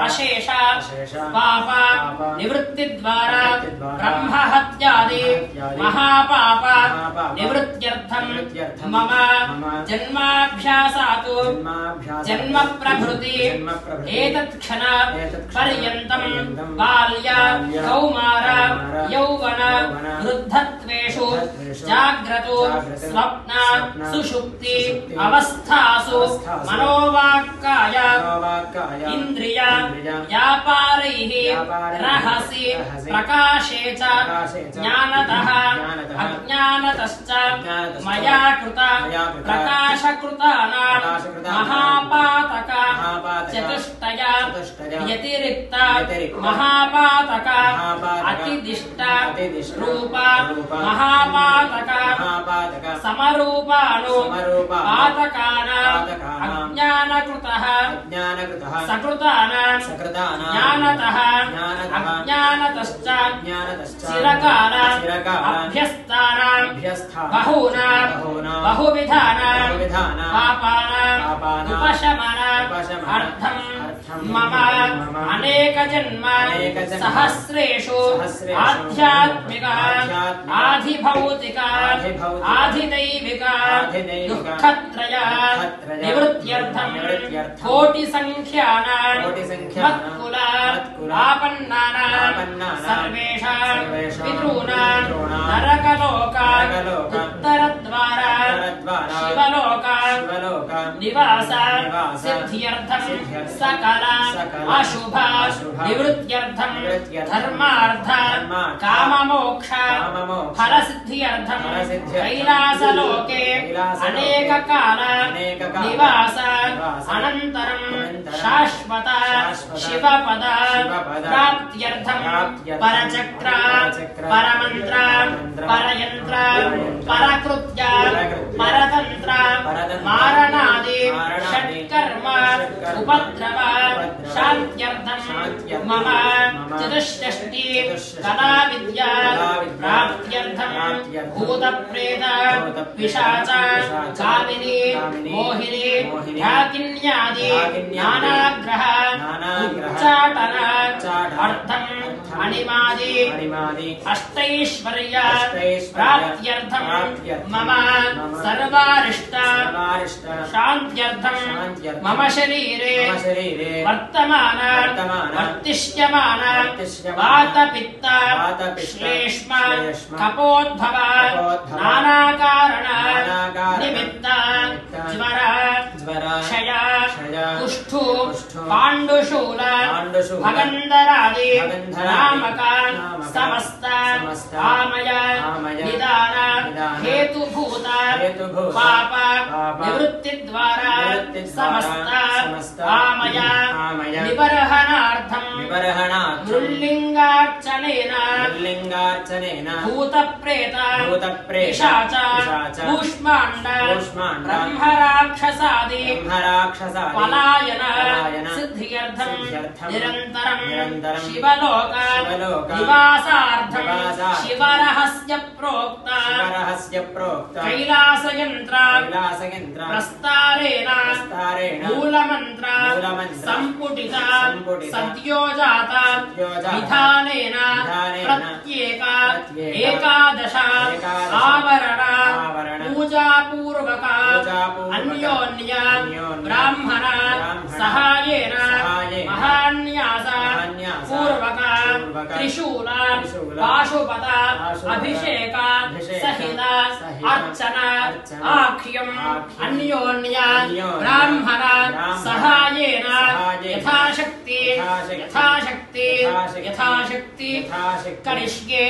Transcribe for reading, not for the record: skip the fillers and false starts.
अशेष पाप निवृत्ति द्वारा ब्रह्म हत्यादि महापाप निवृत्त्यर्थं मम जन्माभ्यासात् जन्म प्रभृति एतत्क्षण पर्यन्तं बाल्य कौमार यौवन वृद्धत्वेषु जाग्रतो स्वप्न सुषुप्ति अवस्थासु मनोवाक्काय इंद्रिय व्यापारैः रहसि प्रकाशे च ज्ञानतः अज्ञानतश्च मया कृत प्रकाशकृतानां महापातक चतुष्टय व्यतिरिक्त महापातक अतिदिष्ट रूप महापातक समरूपाणु पातकानां अज्ञानकृतः सकृतानां ज्ञानतः अज्ञानतश्च चिरकालां अभ्यस्तानां बहूनां बहुविधानां पापानां उपशमनार्थं मम अनेकजन्म सहस्रेषु आध्यात्मिक आधिभौतिक आधिदैविक दुःखत्रय निवृत्त्यर्थं कोटिसंख्यानां मत्कुल आपन्नानां सर्वेषां पितॄणां नरकलोकात् उत्तरद्वारा शिवलोकात् निवास सिद्ध्यर्थं सकल अशुभ निवृत्त्यर्थं धर्मार्थ काममोक्ष फलसिद्ध्यर्थं कैलासलोके अनेककाल निवास अनन्तरं शाश्वत शिवपद प्राप्त्यर्थं परचक्र परमन्त्र परयन्त्र परकृत्य परतन्त्र मारणादि षट्कर्म उपद्रव शान्त्यर्थं मम चतुष्षष्टि कलाविद्या प्राप्त्यर्थं भूतप्रेत पिशाच कामिनी मोहिनी ढाकिन्यादि नानाग्रह उच्चाटन अर्थं अणिमादि अष्टैश्वर्य प्राप्त्यर्थं मम सर्वारिष्ट शान्त्यर्थं मम शरीरे वर्तमान वर्तिष्यमान वातपित्त श्लेष्म कपोद्भव नानाकारण निमित्त ज्वर क्षय कुष्ठु पाण्डुशूल भगन्धरादि नामक समस्त आमय निदान हेतुभूत पाप निवृत्ति द्वारा समस्त आमय निबर्हणार्थं मृल्लिङ्गार्चनेन भूतप्रेत पिशाच कूष्माण्ड ब्रह्मराक्षसादि पलायन सिद्ध्यर्थं निरन्तरं शिवलोक निवासार्थं शिवरहस्य प्रोक्त कैलासयन्त्र प्रस्तारेण मूलमन्त्र सम्पुटित सद्योजात विधानेन प्रत्येक एकादश आवरण पूजापूर्वक अन्योन्य ब्राह्मण सहायेन महान्यास पूर्वक त्रिशूल पाशुपत अभिषेक सहित अर्चना आख्यम अन्योन्य ब्राह्मण सहायेन यथाशक्ति करिष्ये।